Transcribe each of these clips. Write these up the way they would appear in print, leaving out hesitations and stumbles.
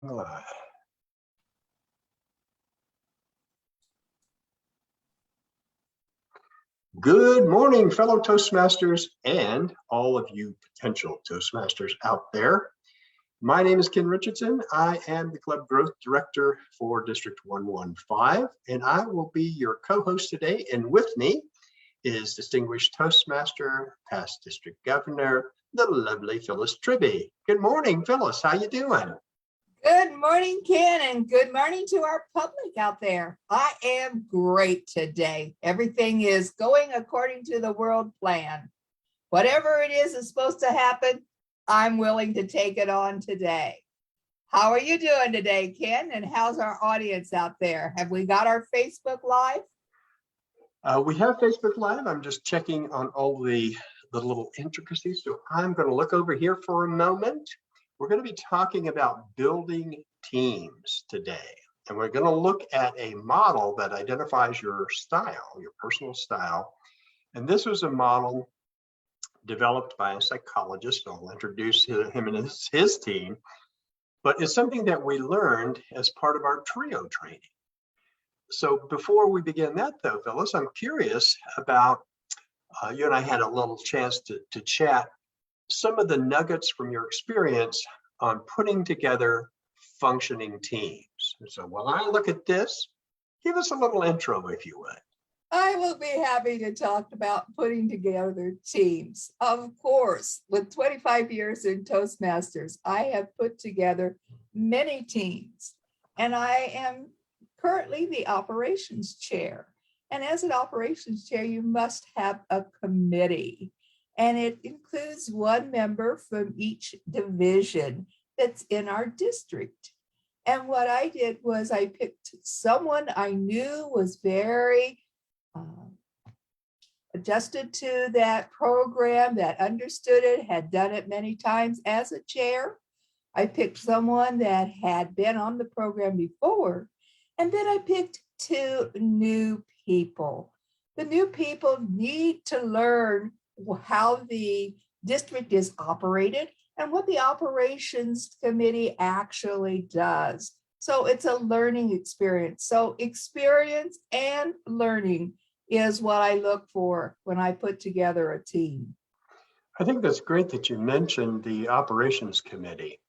Uh, Good morning, fellow Toastmasters and all of you potential Toastmasters out there. My name is Ken Richardson. I am the Club Growth Director for District 115, and I will be your co-host today. And with me is distinguished Toastmaster, past District Governor, the lovely Phyllis Tribby. Good morning, Phyllis. How you doing? Good morning, Ken, and good morning to our public out there. I am great today. Everything is going according to the world plan. Whatever it is supposed to happen, I'm willing to take it on today. How are you doing today, Ken? And how's our audience out there? Have we got our Facebook Live? We have Facebook Live. I'm just checking on all the little intricacies. So I'm going to look over here for a moment. We're going to be talking about building teams today, and we're going to look at a model that identifies your style, your personal style. And this was a model developed by a psychologist. I'll introduce him and his team, but it's something that we learned as part of our trio training. So before we begin that though, Phyllis, I'm curious about, you and I had a little chance to chat some of the nuggets from your experience on putting together functioning teams. And so while I look at this, give us a little intro, if you would. I will be happy to talk about putting together teams. Of course, with 25 years in Toastmasters, I have put together many teams, and I am currently the operations chair. And as an operations chair, you must have a committee. And it includes one member from each division that's in our district. And what I did was I picked someone I knew was very adjusted to that program, that understood it, had done it many times as a chair. I picked someone that had been on the program before. And then I picked two new people. The new people need to learn how the district is operated and what the operations committee actually does. So it's a learning experience. So experience and learning is what I look for when I put together a team. I think that's great that you mentioned the operations committee.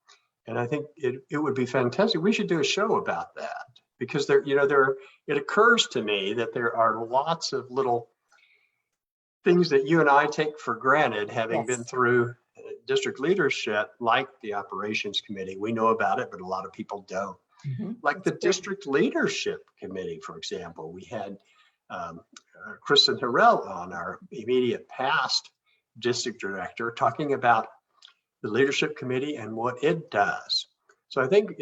And I think it would be fantastic. We should do a show about that because it occurs to me that there are lots of little things that you and I take for granted, having been through district leadership, like the operations committee. We know about it, but a lot of people don't. Like the district leadership committee, for example. We had Kristen Harrell on, our immediate past district director, talking about the leadership committee and what it does. So I think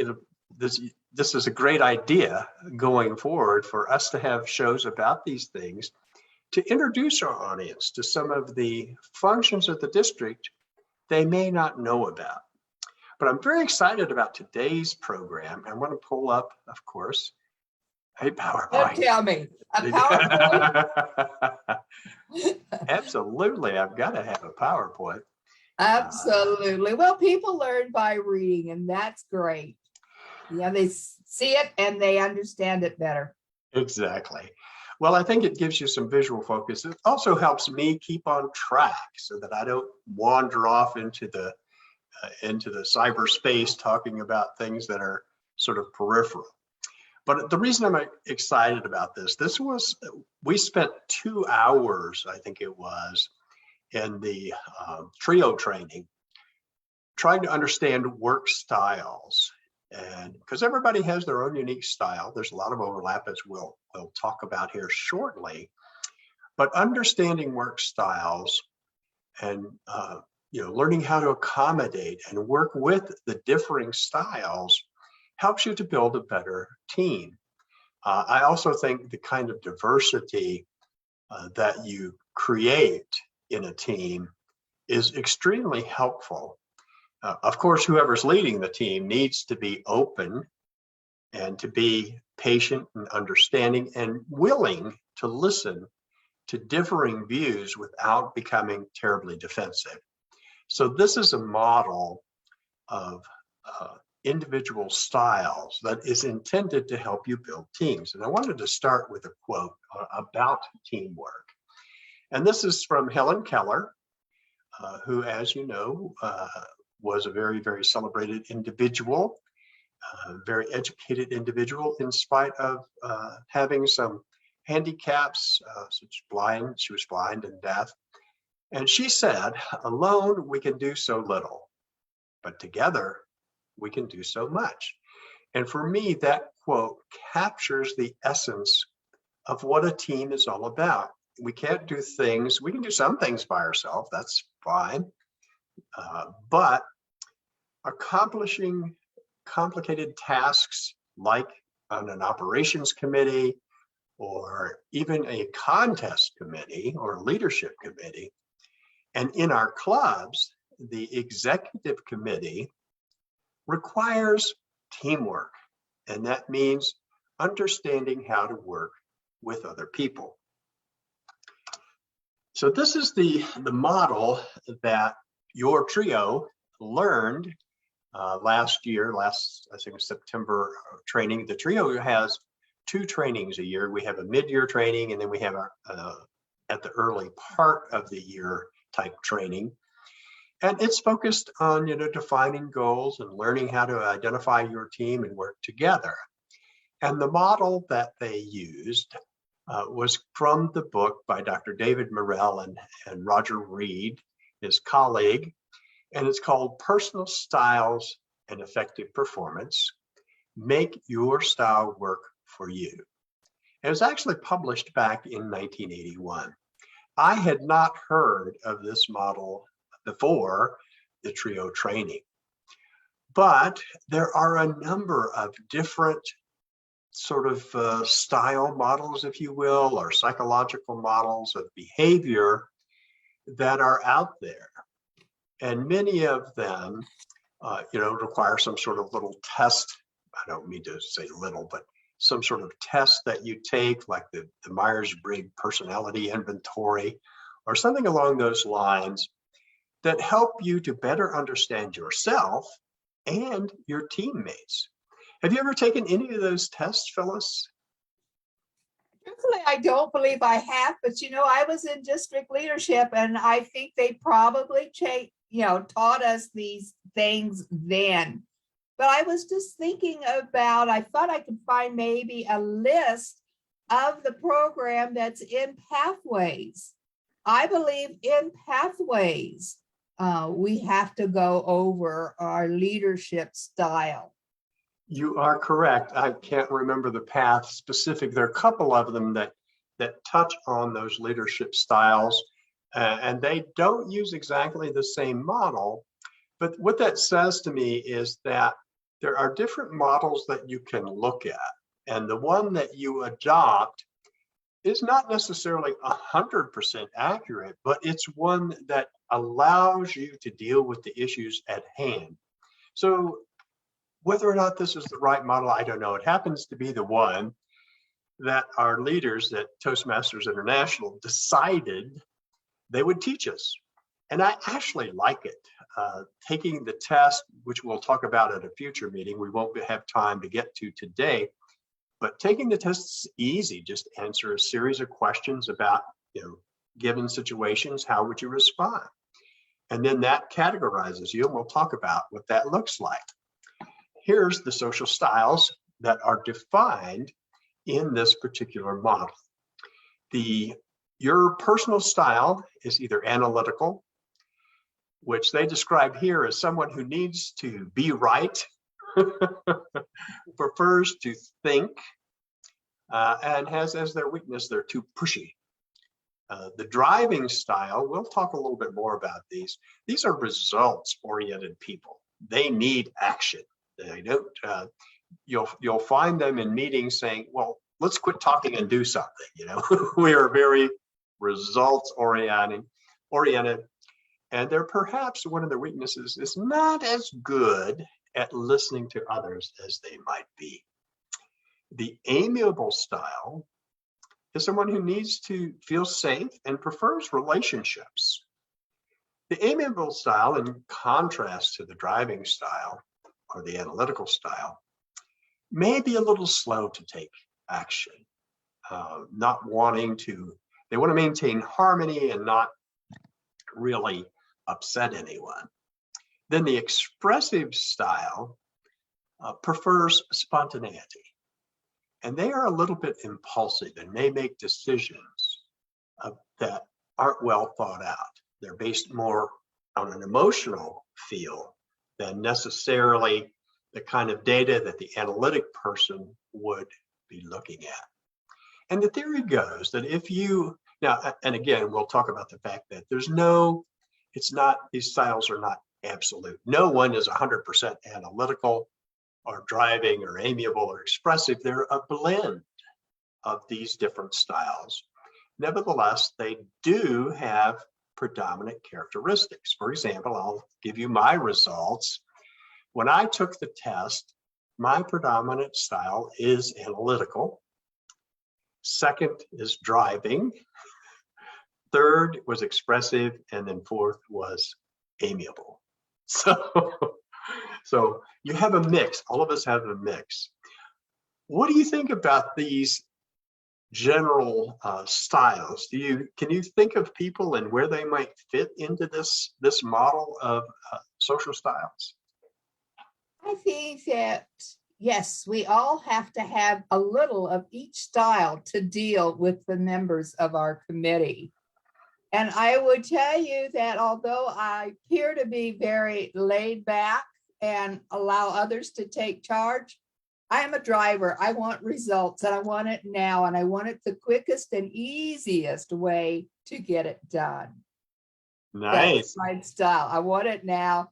this is a great idea going forward for us to have shows about these things, to introduce our audience to some of the functions of the district they may not know about. But I'm very excited about today's program. I want to pull up, of course, a PowerPoint. Don't tell me, a PowerPoint? Absolutely, I've got to have a PowerPoint. Absolutely. Well, people learn by reading, and that's great. Yeah, they see it and they understand it better. Exactly. Well, I think it gives you some visual focus. It also helps me keep on track so that I don't wander off into the cyberspace talking about things that are sort of peripheral. But the reason I'm excited about we spent 2 hours, I think it was, in the trio training, trying to understand work styles. And because everybody has their own unique style, there's a lot of overlap, as we'll talk about here shortly. But understanding work styles and learning how to accommodate and work with the differing styles helps you to build a better team. I also think the kind of diversity that you create in a team is extremely helpful. Of course, whoever's leading the team needs to be open and to be patient and understanding and willing to listen to differing views without becoming terribly defensive. So this is a model of individual styles that is intended to help you build teams. And I wanted to start with a quote about teamwork. And this is from Helen Keller, who, as you know, was a very, very celebrated individual, very educated individual, in spite of having some handicaps, such blind. She was blind and deaf. And she said, "Alone, we can do so little, but together, we can do so much." And for me, that quote captures the essence of what a team is all about. We can't do things, we can do some things by ourselves, that's fine. But accomplishing complicated tasks like on an operations committee or even a contest committee or leadership committee, and in our clubs, the executive committee requires teamwork, and that means understanding how to work with other people. So this is the model that your trio learned last year, I think it was September training. The trio has 2 trainings a year. We have a mid-year training, and then we have our at the early part of the year type training. And it's focused on, defining goals and learning how to identify your team and work together. And the model that they used was from the book by Dr. David Morrell and Roger Reed, his colleague, and it's called Personal Styles and Effective Performance. Make your style work for you. It was actually published back in 1981. I had not heard of this model before the trio training, but there are a number of different sort of style models, if you will, or psychological models of behavior that are out there. And many of them, require some sort of little test. I don't mean to say little, but some sort of test that you take, like the Myers-Briggs personality inventory or something along those lines, that help you to better understand yourself and your teammates. Have you ever taken any of those tests, Phyllis? Truthfully, I don't believe I have, but I was in district leadership, and I think they probably taught us these things then. But I was just thinking about, I thought I could find maybe a list of the program that's in Pathways. I believe in Pathways, we have to go over our leadership style. You are correct. I can't remember the path specific. There are a couple of them that touch on those leadership styles, and they don't use exactly the same model. But what that says to me is that there are different models that you can look at, and the one that you adopt is not necessarily 100% accurate, but it's one that allows you to deal with the issues at hand. So whether or not this is the right model, I don't know. It happens to be the one that our leaders at Toastmasters International decided they would teach us. And I actually like it. Taking the test, which we'll talk about at a future meeting, we won't have time to get to today, but taking the test is easy. Just answer a series of questions about, given situations, how would you respond? And then that categorizes you, and we'll talk about what that looks like. Here's the social styles that are defined in this particular model. Your personal style is either analytical, which they describe here as someone who needs to be right, prefers to think, and has as their weakness, they're too pushy. The driving style, we'll talk a little bit more about these. These are results-oriented people. They need action. They don't. You'll find them in meetings saying, "Well, let's quit talking and do something." We are very results-oriented, and they're perhaps one of their weaknesses is not as good at listening to others as they might be. The amiable style is someone who needs to feel safe and prefers relationships. The amiable style, in contrast to the driving style, or the analytical style may be a little slow to take action, not wanting to, they want to maintain harmony and not really upset anyone. Then the expressive style prefers spontaneity, and they are a little bit impulsive and may make decisions that aren't well thought out. They're based more on an emotional feel than necessarily the kind of data that the analytic person would be looking at. And the theory goes that if you, now, and again, we'll talk about the fact that there's no, it's not, these styles are not absolute. No one is 100% analytical or driving or amiable or expressive. They're a blend of these different styles. Nevertheless, they do have predominant characteristics. For example, I'll give you my results. When I took the test, my predominant style is analytical. Second is driving. Third was expressive, and then fourth was amiable. So you have a mix. All of us have a mix. What do you think about these general styles? Can you think of people and where they might fit into this model of social styles? I think that, yes, we all have to have a little of each style to deal with the members of our committee. And I would tell you that although I appear to be very laid back and allow others to take charge, I am a driver. I want results, and I want it now, and I want it the quickest and easiest way to get it done. Nice. That's my style. I want it now.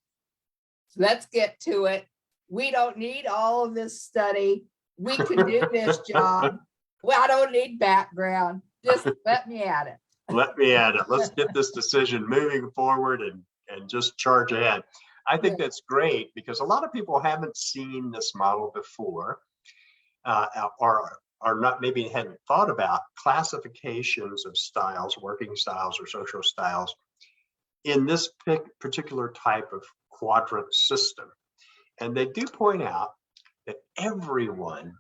So let's get to it. We don't need all of this study. We can do this job. Well, I don't need background. Just let me at it. Let me at it. Let's get this decision moving forward and just charge ahead. I think that's great because a lot of people haven't seen this model before, or not, maybe hadn't thought about classifications of styles, working styles or social styles in this particular type of quadrant system. And they do point out that everyone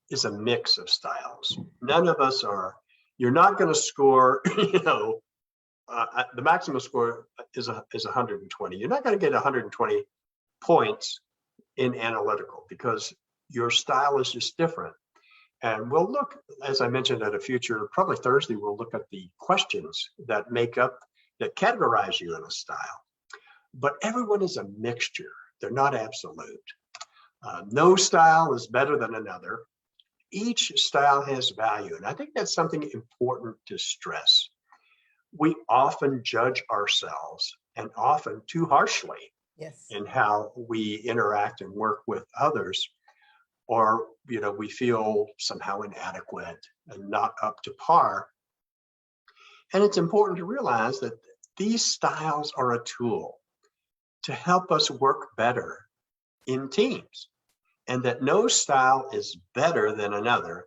is a mix of styles. None of us are, you're not going to score, the maximum score is 120. You're not going to get 120 points in analytical because your style is just different. And we'll look, as I mentioned at a future, probably Thursday, we'll look at the questions that categorize you in a style. But everyone is a mixture. They're not absolute. No style is better than another. Each style has value. And I think that's something important to stress. We often judge ourselves, and often too harshly, in how we interact and work with others, or we feel somehow inadequate and not up to par. And it's important to realize that these styles are a tool to help us work better in teams, and that no style is better than another.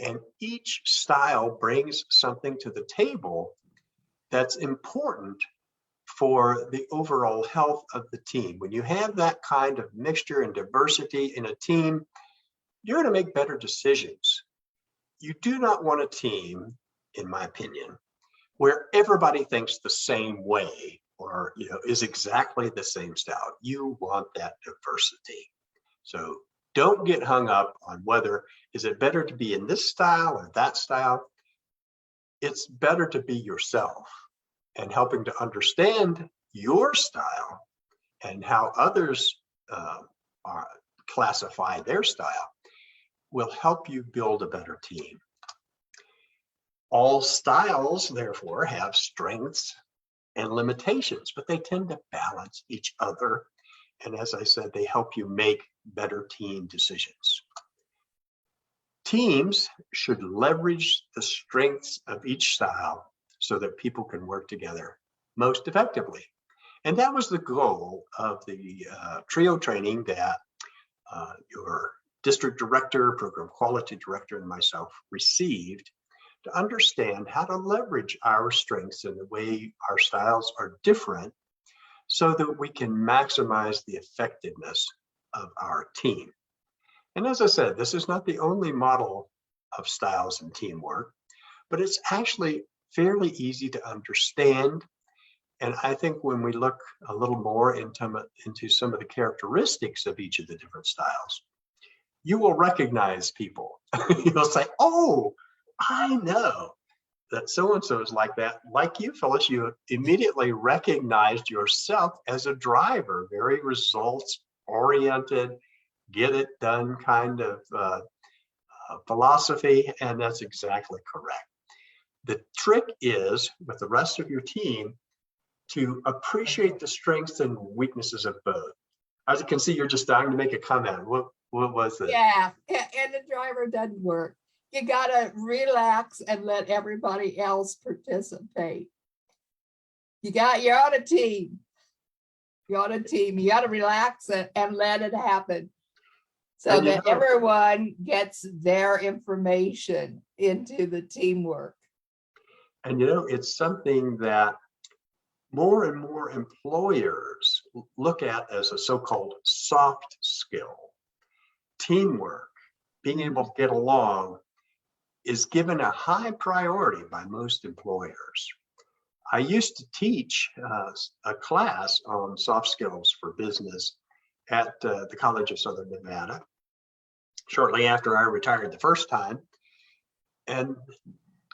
And each style brings something to the table that's important for the overall health of the team. When you have that kind of mixture and diversity in a team, you're going to make better decisions. You do not want a team, in my opinion, where everybody thinks the same way or is exactly the same style. You want that diversity. So don't get hung up on whether is it better to be in this style or that style. It's better to be yourself, and helping to understand your style and how others classify their style will help you build a better team. All styles, therefore, have strengths and limitations, but they tend to balance each other. And as I said, they help you make better team decisions. Teams should leverage the strengths of each style so that people can work together most effectively. And that was the goal of the trio training that your district director, program quality director, and myself received, to understand how to leverage our strengths and the way our styles are different so that we can maximize the effectiveness of our team. And as I said, this is not the only model of styles in teamwork, but it's actually fairly easy to understand. And I think when we look a little more into some of the characteristics of each of the different styles, you will recognize people. You'll say, oh, I know that so-and-so is like that. Like you, Phyllis, you immediately recognized yourself as a driver, very results-oriented, get it done kind of philosophy, and that's exactly correct. The trick is, with the rest of your team, to appreciate the strengths and weaknesses of both. As you can see, you're just dying to make a comment. What was it? Yeah, and the driver doesn't work. You gotta relax and let everybody else participate. You're on a team. You're on a team. You gotta relax and let it happen, so that everyone gets their information into the teamwork. And it's something that more and more employers look at as a so-called soft skill. Teamwork, being able to get along, is given a high priority by most employers. I used to teach a class on soft skills for business at the College of Southern Nevada shortly after I retired the first time. And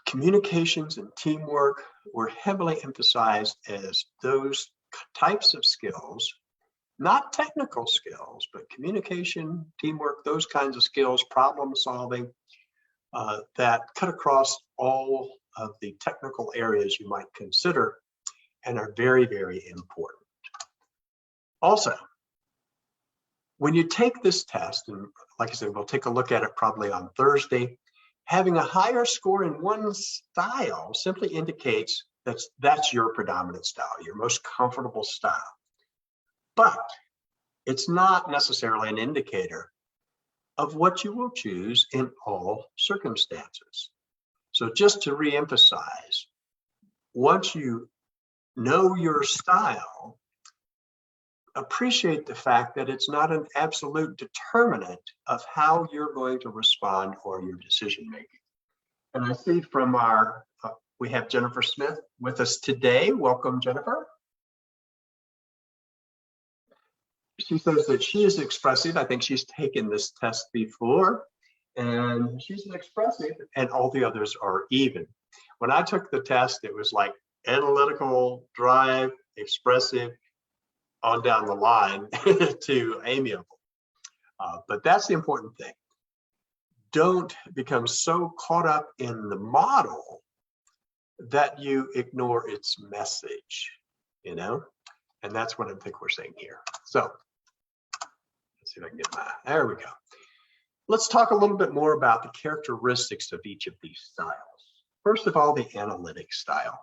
communications and teamwork were heavily emphasized as those types of skills, not technical skills, but communication, teamwork, those kinds of skills, problem solving, that cut across all of the technical areas you might consider and are very, very important. Also, when you take this test, and like I said, we'll take a look at it probably on Thursday, having a higher score in one style simply indicates that's your predominant style, your most comfortable style. But it's not necessarily an indicator of what you will choose in all circumstances. So just to reemphasize, once you know your style, appreciate the fact that it's not an absolute determinant of how you're going to respond or your decision making. And I see from we have Jennifer Smith with us today. Welcome, Jennifer. She says that she is expressive. I think she's taken this test before, and she's an expressive, and all the others are even. When I took the test, it was like analytical, drive, expressive, on down the line to amiable. But that's the important thing. Don't become so caught up in the model that you ignore its message, and that's what I think we're saying here. So let's see if I can get there we go. Let's talk a little bit more about the characteristics of each of these styles. First of all, the analytic style.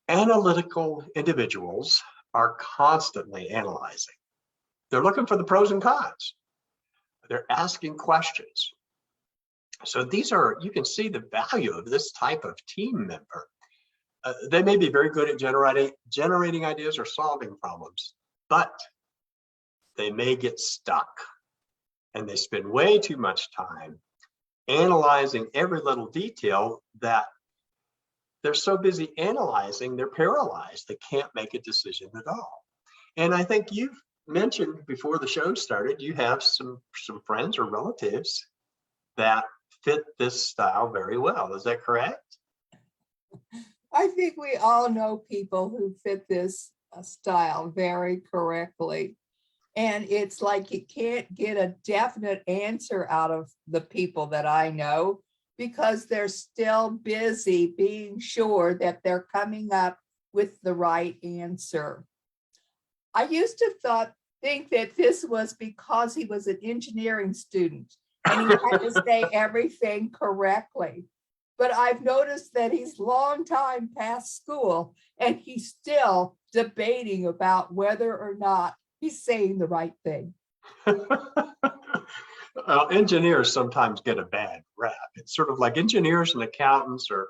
Analytical individuals are constantly analyzing. They're looking for the pros and cons. They're asking questions. So you can see the value of this type of team member. They may be very good at generating ideas or solving problems, but they may get stuck, and they spend way too much time analyzing every little detail that they're so busy analyzing, they're paralyzed. They can't make a decision at all. And I think you've mentioned before the show started, you have some friends or relatives that fit this style very well. Is that correct? I think we all know people who fit this style very correctly. And it's like you can't get a definite answer out of the people that I know, because they're still busy being sure that they're coming up with the right answer. I used to think that this was because he was an engineering student and he had to say everything correctly. But I've noticed that he's long time past school and he's still debating about whether or not he's saying the right thing. Engineers sometimes get a bad rap. It's sort of like engineers and accountants are,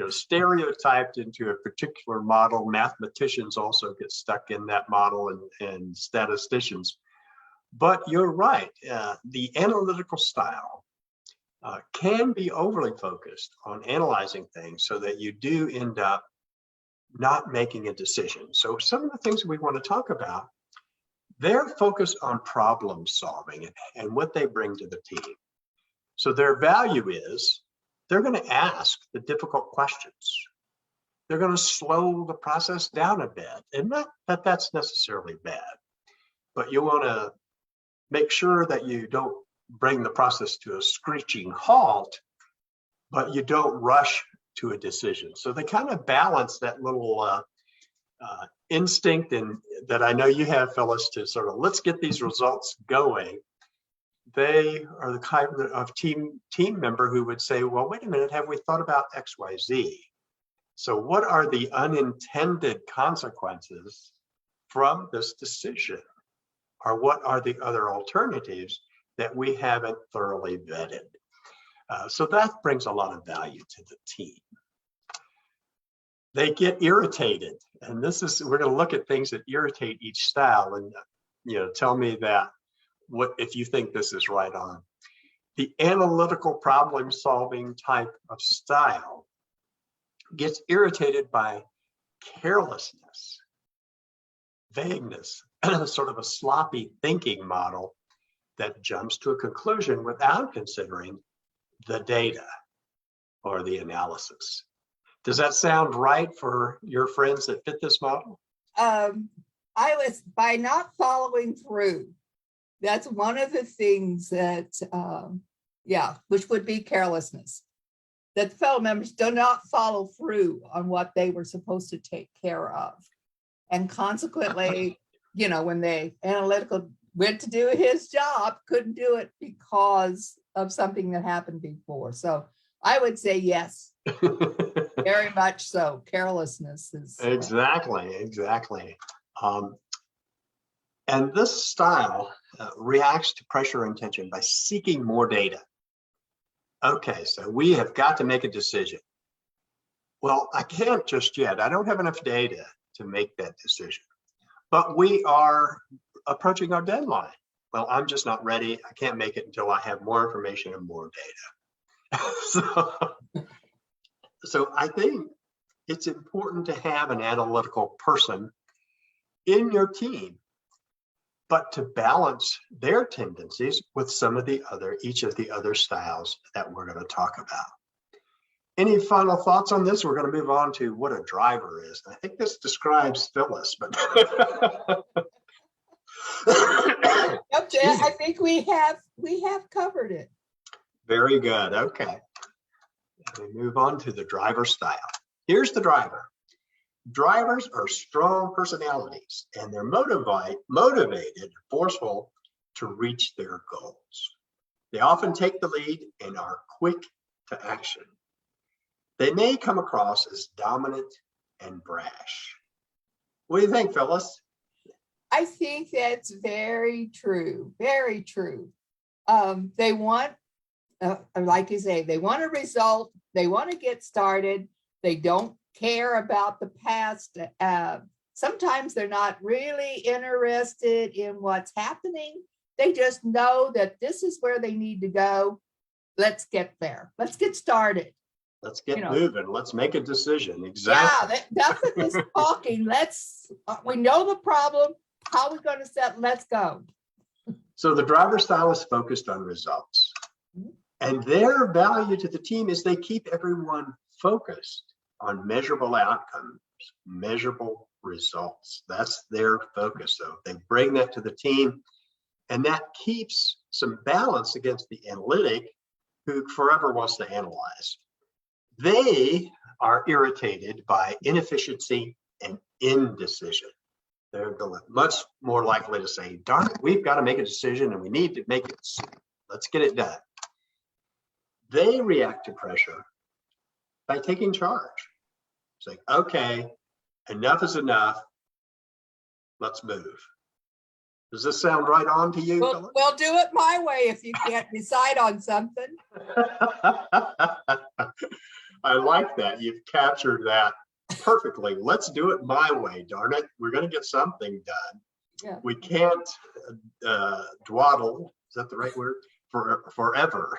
stereotyped into a particular model. Mathematicians also get stuck in that model, and statisticians. But you're right. The analytical style can be overly focused on analyzing things so that you do end up not making a decision. So some of the things we want to talk about, they're focused on problem solving and what they bring to the team. So their value is they're going to ask the difficult questions. They're going to slow the process down a bit. And not that that's necessarily bad, but you want to make sure that you don't bring the process to a screeching halt, but you don't rush to a decision. So they kind of balance that little instinct and that I know you have, Phyllis, to sort of let's get these results going. They are the kind of team member who would say, well, wait a minute, have we thought about X, Y, Z? So what are the unintended consequences from this decision? Or what are the other alternatives that we haven't thoroughly vetted? So that brings a lot of value to the team. They get irritated, and we're going to look at things that irritate each style, and tell me that what if you think this is right on. The analytical problem-solving type of style gets irritated by carelessness, vagueness, sort of a sloppy thinking model that jumps to a conclusion without considering the data or the analysis. Does that sound right for your friends that fit this model? By not following through. That's one of the things that, which would be carelessness. That the fellow members do not follow through on what they were supposed to take care of. And consequently, when the analytical went to do his job, couldn't do it because of something that happened before. So I would say yes, very much so. Carelessness is. Exactly. And this style reacts to pressure and tension by seeking more data. Okay, so we have got to make a decision. Well, I can't just yet. I don't have enough data to make that decision. But we are approaching our deadline. Well, I'm just not ready. I can't make it until I have more information and more data. So I think it's important to have an analytical person in your team, but to balance their tendencies with each of the other styles that we're going to talk about. Any final thoughts on this? We're going to move on to what a driver is. I think this describes Phyllis, but I think we have covered it. Very good. Okay. We move on to the driver style. Here's the driver. Drivers are strong personalities, and they're motivated, forceful to reach their goals. They often take the lead and are quick to action. They may come across as dominant and brash. What do you think, Phyllis? I think that's very true. Very true. They want, like you say, they want a result. They want to get started. They don't care about the past. Sometimes they're not really interested in what's happening. They just know that this is where they need to go. Let's get there. Let's get started. Let's get moving. Let's make a decision. Exactly. Yeah, nothing is talking. We know the problem. How are we going to set? Let's go. So the driver style is focused on results. And their value to the team is they keep everyone focused on measurable outcomes, measurable results. That's their focus. So they bring that to the team, and that keeps some balance against the analytic who forever wants to analyze. They are irritated by inefficiency and indecision. They're much more likely to say, darn it, we've got to make a decision and we need to make it. Let's get it done. They react to pressure by taking charge. It's like, okay, enough is enough. Let's move. Does this sound right on to you? We'll do it my way if you can't decide on something. I like that. You've captured that perfectly. Let's do it my way, darn it. We're going to get something done. Yeah. We can't dawdle, is that the right word? Forever.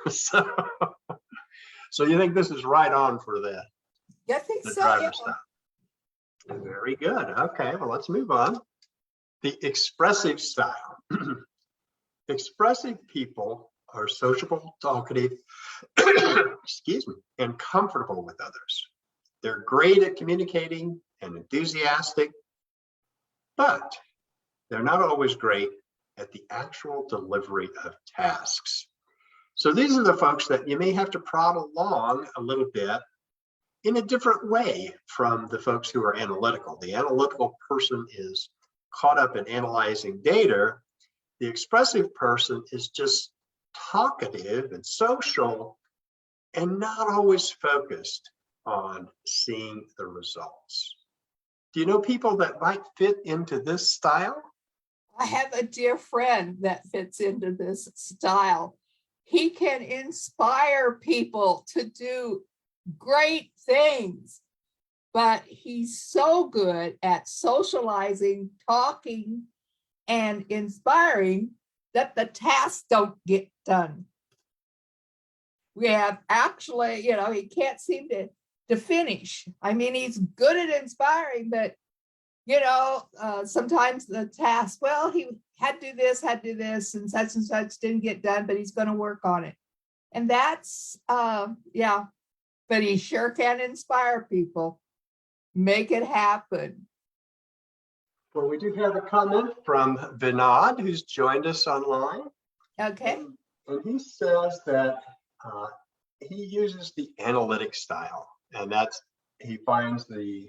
So you think this is right on for the I think so. driver Yeah. style. Very good. Okay, well, let's move on. The expressive style. Expressive people are sociable, talkative, excuse me, and comfortable with others. They're great at communicating and enthusiastic, but they're not always great at the actual delivery of tasks. So these are the folks that you may have to prod along a little bit in a different way from the folks who are analytical. The analytical person is caught up in analyzing data. The expressive person is just talkative and social and not always focused on seeing the results. Do you know people that might fit into this style? I have a dear friend that fits into this style. He can inspire people to do great things, but he's so good at socializing, talking, and inspiring that the tasks don't get done. We have actually, he can't seem to finish. I mean, he's good at inspiring, but sometimes the task, well, he had to do this, and such didn't get done, but he's going to work on it. And that's, but he sure can inspire people, make it happen. Well, we do have a comment from Vinod, who's joined us online. Okay. And he says that he uses the analytic style, and he finds the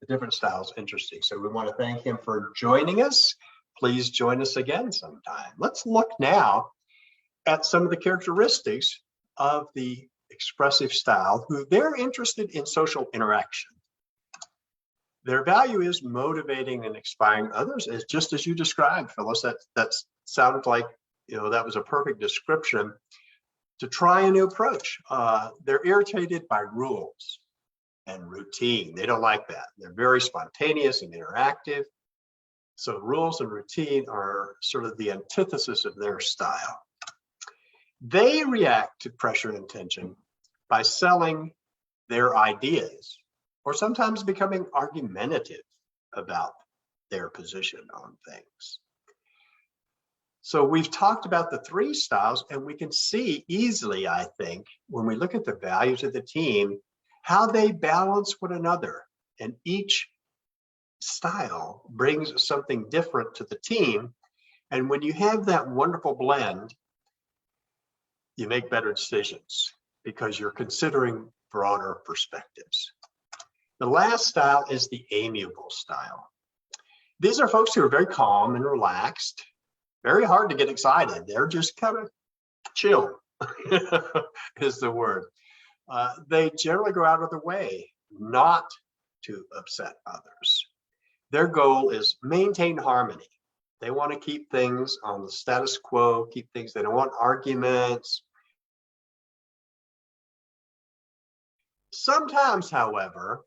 different styles interesting. So we want to thank him for joining us. Please join us again sometime. Let's look now at some of the characteristics of the expressive style, who they're interested in social interaction. Their value is motivating and inspiring others, just as you described, Phyllis. That sounded like, that was a perfect description to try a new approach. They're irritated by rules and routine. They don't like that. They're very spontaneous and interactive. So rules and routine are sort of the antithesis of their style. They react to pressure and tension by selling their ideas, or sometimes becoming argumentative about their position on things. So we've talked about the three styles, and we can see easily, I think, when we look at the values of the team, how they balance one another. And each style brings something different to the team. And when you have that wonderful blend, you make better decisions because you're considering broader perspectives. The last style is the amiable style. These are folks who are very calm and relaxed, very hard to get excited. They're just kind of chill, is the word. They generally go out of their way not to upset others. Their goal is maintain harmony. They want to keep things on the status quo, they don't want arguments. Sometimes, however,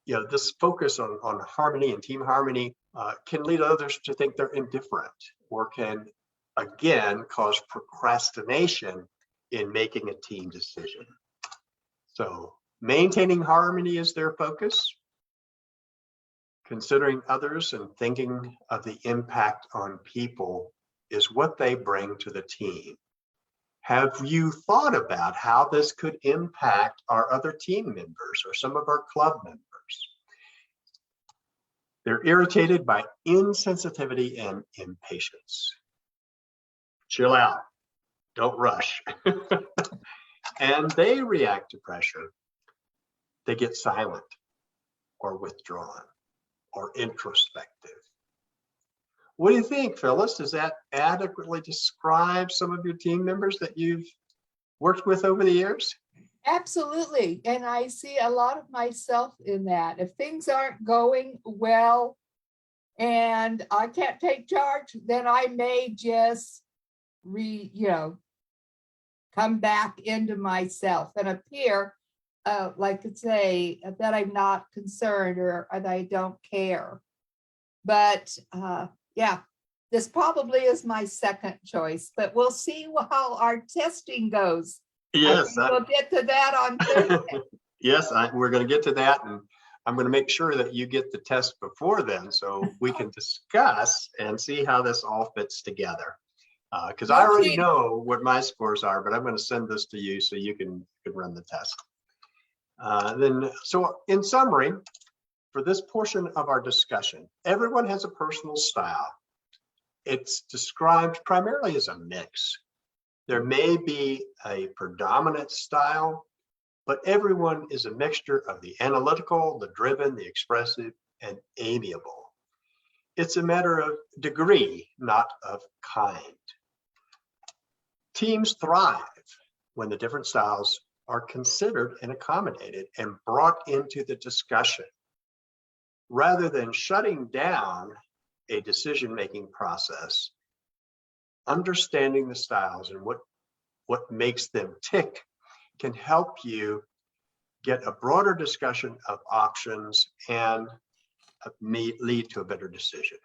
this focus on harmony and team harmony can lead others to think they're indifferent, or can, again, cause procrastination in making a team decision. So maintaining harmony is their focus. Considering others and thinking of the impact on people is what they bring to the team. Have you thought about how this could impact our other team members or some of our club members? They're irritated by insensitivity and impatience. Chill out, don't rush. And they react to pressure. They get silent or withdrawn or introspective. What do you think, Phyllis? Does that adequately describe some of your team members that you've worked with over the years? Absolutely. And I see a lot of myself in that. If things aren't going well and I can't take charge, then I may just come back into myself and appear like to say that I'm not concerned or that I don't care. But Yeah, this probably is my second choice, but we'll see how our testing goes. I Yes, think we'll get to that on Thursday. yes, we're going to get to that, and I'm going to make sure that you get the test before then so we can discuss and see how this all fits together. Because I No already cheating. know what my scores are, but I'm going to send this to you so you can run the test. So in summary, for this portion of our discussion, everyone has a personal style. It's described primarily as a mix. There may be a predominant style, but everyone is a mixture of the analytical, the driven, the expressive, and amiable. It's a matter of degree, not of kind. Teams thrive when the different styles are considered and accommodated and brought into the discussion. Rather than shutting down a decision-making process, understanding the styles and what makes them tick can help you get a broader discussion of options and lead to a better decision.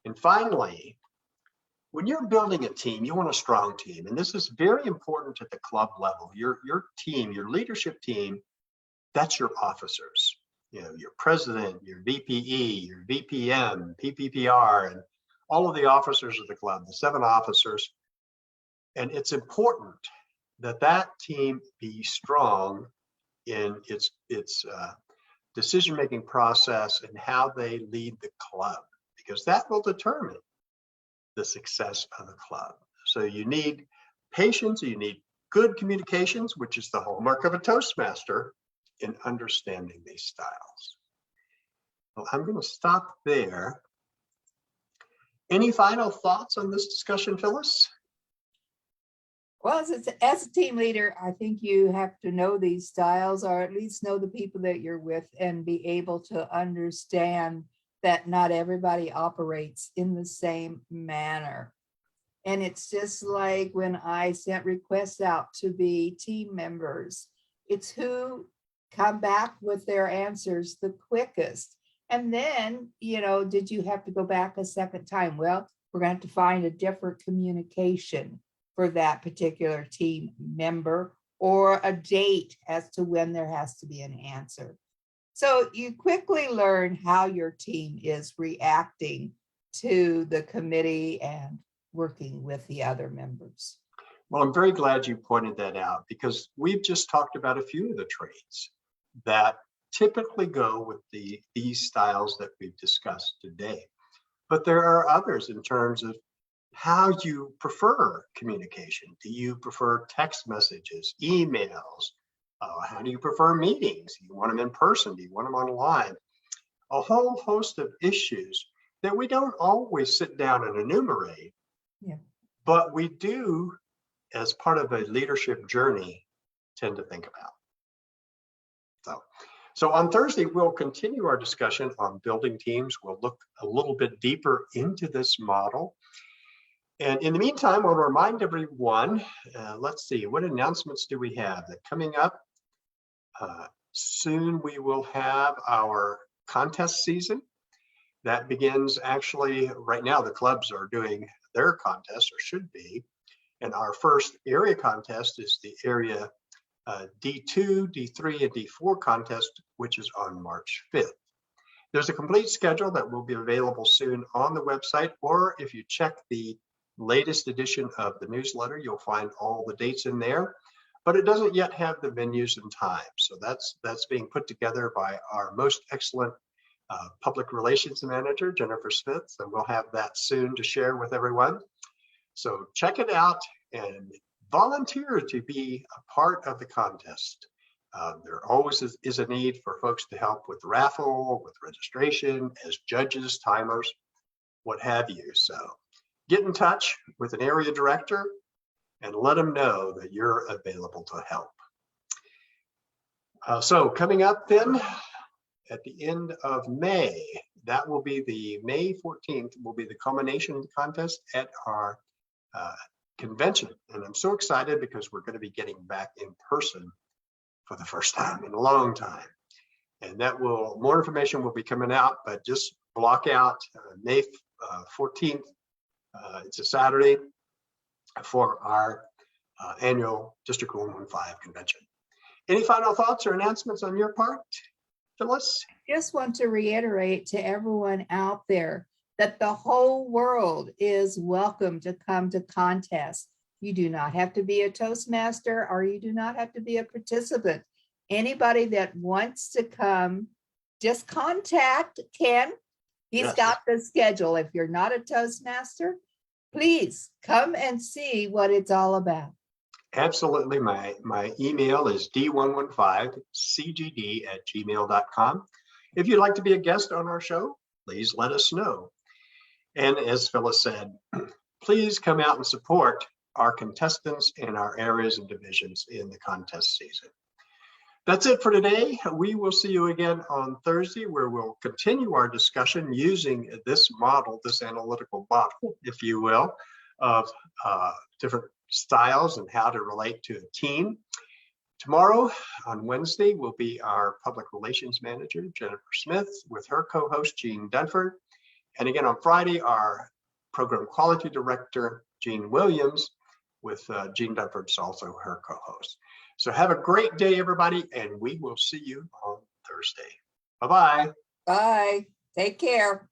And finally, when you're building a team, you want a strong team. And this is very important at the club level. Your team, your leadership team, that's your officers. You know, your president, your VPE, your VPM, PPPR, and all of the officers of the club, the 7 officers. And it's important that that team be strong in its decision-making process and how they lead the club, because that will determine the success of the club. So you need patience, you need good communications, which is the hallmark of a Toastmaster, in understanding these styles. Well, I'm going to stop there. Any final thoughts on this discussion, Phyllis? Well, as a team leader, I think you have to know these styles, or at least know the people that you're with, and be able to understand that not everybody operates in the same manner. And it's just like when I sent requests out to be team members, it's who come back with their answers the quickest. And then, did you have to go back a second time? Well, we're going to have to find a different communication for that particular team member, or a date as to when there has to be an answer. So you quickly learn how your team is reacting to the committee and working with the other members. Well, I'm very glad you pointed that out, because we've just talked about a few of the traits that typically go with these styles that we've discussed today. But there are others in terms of how you prefer communication. Do you prefer text messages, emails? How do you prefer meetings? Do you want them in person? Do you want them online? A whole host of issues that we don't always sit down and enumerate, but we do, as part of a leadership journey, tend to think about. So on Thursday, we'll continue our discussion on building teams. We'll look a little bit deeper into this model. And in the meantime, I want to remind everyone, let's see, what announcements do we have that coming up? Soon we will have our contest season. That begins actually right now. The clubs are doing their contest, or should be. And our first area contest is the area D2, D3, and D4 contest, which is on March 5th. There's a complete schedule that will be available soon on the website, or if you check the latest edition of the newsletter, you'll find all the dates in there, but it doesn't yet have the venues and times. So that's being put together by our most excellent public relations manager, Jennifer Smith, and we'll have that soon to share with everyone. So check it out and volunteer to be a part of the contest. There always is a need for folks to help with the raffle, with registration, as judges, timers, what have you. So get in touch with an area director and let them know that you're available to help. So coming up then at the end of May, that will be the May 14th, will be the culmination contest at our convention. And I'm so excited because we're going to be getting back in person for the first time in a long time. And more information will be coming out, but just block out May 14th. It's a Saturday for our annual District 115 convention. Any final thoughts or announcements on your part, Phyllis? Just want to reiterate to everyone out there that the whole world is welcome to come to contests. You do not have to be a Toastmaster, or you do not have to be a participant. Anybody that wants to come, just contact Ken. He's Yes. got the schedule. If you're not a Toastmaster, please come and see what it's all about. Absolutely. My email is d115cgd@gmail.com. If you'd like to be a guest on our show, please let us know. And as Phyllis said, please come out and support our contestants in our areas and divisions in the contest season. That's it for today. We will see you again on Thursday, where we'll continue our discussion using this model, this analytical model, if you will, of different styles and how to relate to a team. Tomorrow, on Wednesday, will be our public relations manager, Jennifer Smith, with her co-host, Jean Dunford. And again, on Friday, our program quality director, Jean Williams, with Jean Dunford's also her co-host. So have a great day, everybody, and we will see you on Thursday. Bye-bye. Bye. Take care.